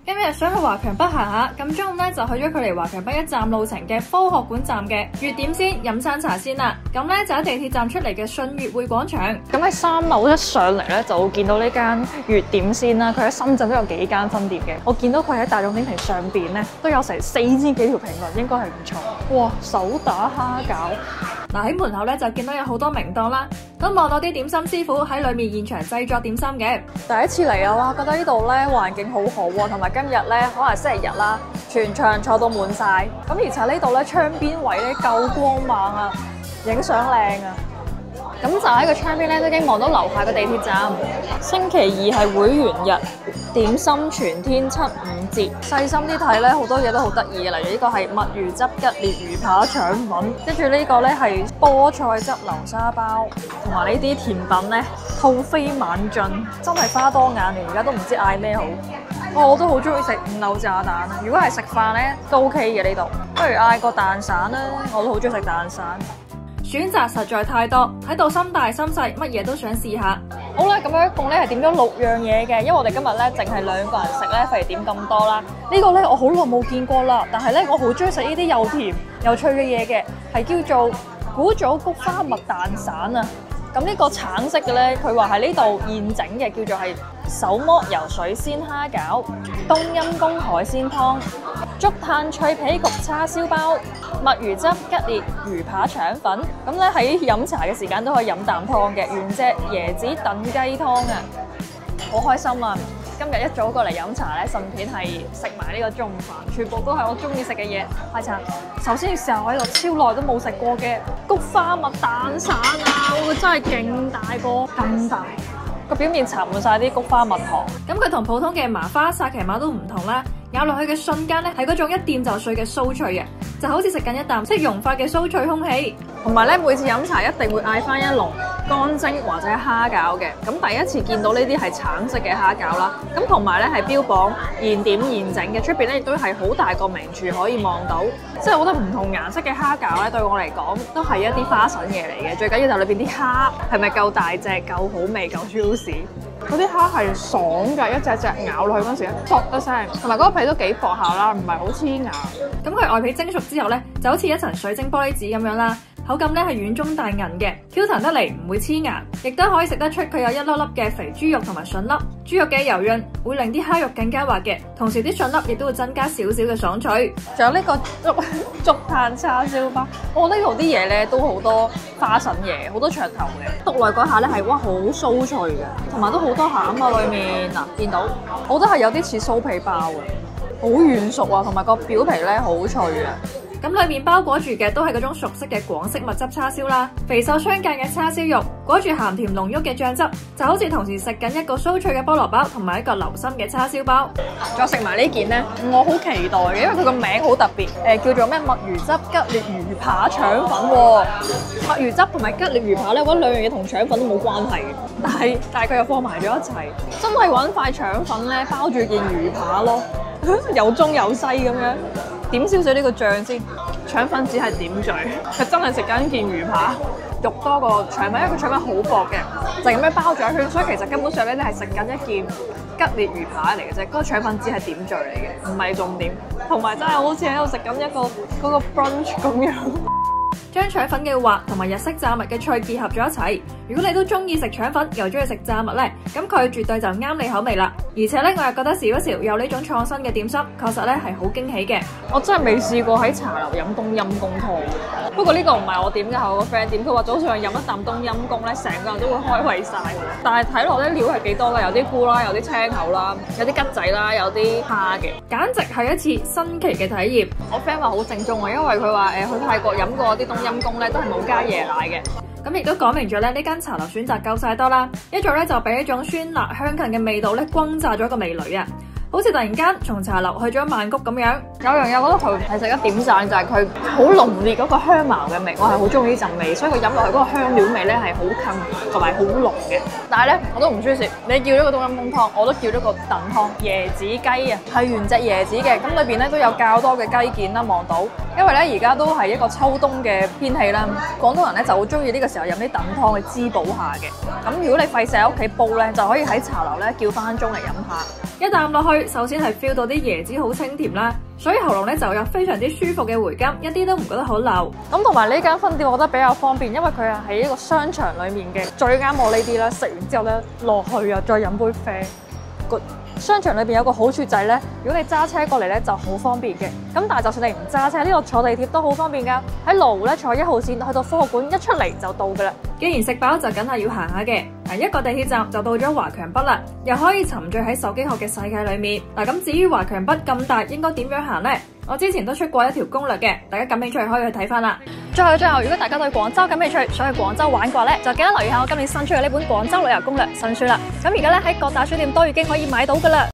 今日想去華強北行下，咁中午咧就去咗距離華強北1站路程嘅科學館站嘅月點先飲餐茶先啦。咁咧就喺地鐵站出嚟嘅信悅匯廣場。咁喺3樓一上嚟咧就會見到呢間月點先啦。佢喺深圳都有幾間分店嘅。我見到佢喺大眾點評上邊咧都有成4000幾條評論，應該係唔錯。哇！手打蝦餃。嗱，喺門口咧就見到有好多名檔啦，都望到啲點心師傅喺裏面現場製作點心嘅。第一次嚟啊，哇！覺得呢度咧環境好好喎，同埋今日咧可能係星期日啦，全場坐到滿晒。咁而且呢度咧窗邊位咧夠光猛啊，影相靚啊！咁就喺個窗邊咧都已經望到樓下嘅地鐵站。星期二係會員日，點心全天7、5折。細心啲睇咧，好多嘢都好得意嘅，例如呢個係墨魚汁吉列魚扒腸粉，跟住呢個咧係菠菜汁流沙包，同埋呢啲甜品咧兔飛猛進，真係花多眼亂，而家都唔知嗌咩好。我都好中意食五柳炸蛋啊！如果係食飯咧都 OK 嘅呢度，不如嗌個蛋散啦，我都好中意食蛋散。選擇實在太多，喺度心大心細，乜嘢都想試下。好啦，咁樣一共咧係點咗6樣嘢嘅，因為我哋今日咧淨係2個人食咧，費事點咁多啦。呢個咧我好耐冇見過啦，但係咧我好中意食呢啲又甜又脆嘅嘢嘅，係叫做古早菊花蜜蛋散啊。咁呢個橙色嘅咧，佢話係呢度現整嘅，叫做係手剝油水鮮蝦餃、冬陰功海鮮湯、竹炭脆皮焗叉燒包、墨魚汁吉列魚扒腸粉。咁咧喺飲茶嘅時間都可以飲啖湯嘅，原隻椰子燉雞湯啊，好開心啊！今日一早過嚟飲茶咧，順便係食埋呢個中午飯，全部都係我中意食嘅嘢。開餐，首先要試下我喺度超耐都冇食過嘅菊花蜜蛋散啊！我真係勁大個，咁大個表面搽滿晒啲菊花蜜糖。咁佢同普通嘅麻花薩琪瑪都唔同啦，咬落去嘅瞬間咧係嗰種一掂就碎嘅酥脆啊，就好似食緊一啖識融化嘅酥脆空氣。同埋咧，每次飲茶一定會嗌翻一籠乾蒸或者蝦餃嘅。咁第一次見到呢啲係橙色嘅蝦餃啦，咁同埋咧係標榜現點現整嘅，出邊咧亦都係好大個名廚可以望到。即係我覺得唔同顏色嘅蝦餃咧，對我嚟講都係一啲花神嘢嚟嘅。最緊要就裏邊啲蝦係咪夠大隻、夠好味、夠 juicy。嗰啲蝦係爽㗎，一隻隻咬落去嗰陣時咧，啵一聲，同埋嗰個皮都幾薄下啦，唔係好黐牙。咁佢外皮蒸熟之後咧，就好似一層水晶玻璃紙咁樣啦。口感咧係軟中帶韌嘅，Q 彈得嚟唔會黐牙，亦都可以食得出佢有一粒粒嘅肥豬肉同埋筍粒。豬肉嘅油潤會令啲蝦肉更加滑嘅，同時啲筍粒亦都會增加少少嘅爽脆。仲有呢個竹炭叉燒包，我覺得呢度啲嘢咧都好多花神嘢，好多噱頭嘅。篤落嗰下咧係哇好酥脆嘅，同埋都好多餡啊裡面嗱，見到我覺得係有啲似酥皮包嘅，好軟熟啊，同埋個表皮咧好脆啊。咁裏面包裹住嘅都係嗰種熟悉嘅廣式蜜汁叉燒啦，肥瘦相間嘅叉燒肉，裹住鹹甜濃郁嘅醬汁，就好似同時食緊一個酥脆嘅菠蘿包同埋一個流心嘅叉燒包。再食埋呢件呢，我好期待嘅，因為佢個名好特別，叫做咩墨魚汁吉列魚扒腸粉喎。墨魚汁同埋吉列魚扒咧，我覺得2樣嘢同腸粉都冇關係嘅，但係佢又放埋咗一齊，真係揾塊腸粉咧包住件魚扒咯，又中又西咁樣。點少少呢個醬先，腸粉只係點綴，佢真係食緊件魚扒，肉多過腸粉，因為個腸粉好薄嘅，就咁樣包咗一圈，所以其實根本上咧你係食緊一件吉列魚扒嚟嘅啫，嗰個腸粉只係點綴嚟嘅，唔係重點，同埋真係好似喺度食緊一個嗰個 brunch 咁樣。將腸粉嘅滑同埋日式炸物嘅脆結合咗一齊。如果你都中意食腸粉又中意食炸物咧，咁佢絕對就啱你口味啦。而且咧，我又覺得時不時有呢種創新嘅點心，確實咧係好驚喜嘅。我真係未試過喺茶樓飲冬陰功湯，不過呢個唔係我點嘅，係我個 friend 點。佢話早上飲一啖冬陰功咧，成個人都會開胃晒。但係睇落咧料係幾多㗎，有啲菇啦，有啲青口啦，有啲桔仔啦，有啲蝦嘅，簡直係一次新奇嘅體驗。我 friend 話好正宗啊，因為佢話去泰國飲過啲冬陰功咧，都係冇加椰奶嘅。咁亦都講明咗咧，呢間茶樓選擇夠晒多啦，一早咧就俾一種酸辣香近嘅味道咧轟炸咗個味蕾啊！好似突然間從茶樓去咗曼谷咁樣。有樣嘢我覺得佢係值得點讚，就係佢好濃烈嗰個香茅嘅味，我係好中意呢陣味，所以佢飲落去嗰個香料味咧係好近同埋好濃嘅。但係咧我都唔中意食，你叫咗個冬陰功湯，我都叫咗個燉湯。椰子雞啊，係原隻椰子嘅，咁裏邊咧都有較多嘅雞件啦，望到。因為咧而家都係一個秋冬嘅天氣啦，廣東人咧就好中意呢個時候飲啲燉湯去滋補下嘅。咁如果你費事喺屋企煲咧，就可以喺茶樓咧叫翻盅嚟飲下。一啖落去，首先係 feel 到啲椰子好清甜啦，所以喉嚨咧就有非常之舒服嘅回甘，一啲都唔覺得好流。咁同埋呢間分店我覺得比較方便，因為佢係喺一個商場裡面嘅，最啱我呢啲啦。食完之後咧落去啊，再飲杯啡。個商場裏邊有個好處就係咧，如果你揸車過嚟咧就好方便嘅。咁但係就算你唔揸車，呢度坐地鐵都好方便㗎。喺羅湖咧坐1號線去到科學館，一出嚟就到㗎啦。既然食飽就梗係要行下嘅，一個地鐵站就到咗華強北啦，又可以沉醉喺手機殼嘅世界裏面。咁至於華強北咁大，應該點樣行呢？我之前都出過一條攻略嘅，大家感興趣可以去睇翻啦。最後，如果大家對廣州感興趣，想去廣州玩嘅話咧，就記得留意下我今年新出嘅呢本《廣州旅遊攻略》新書啦。咁而家咧喺各大書店都已經可以買到㗎啦。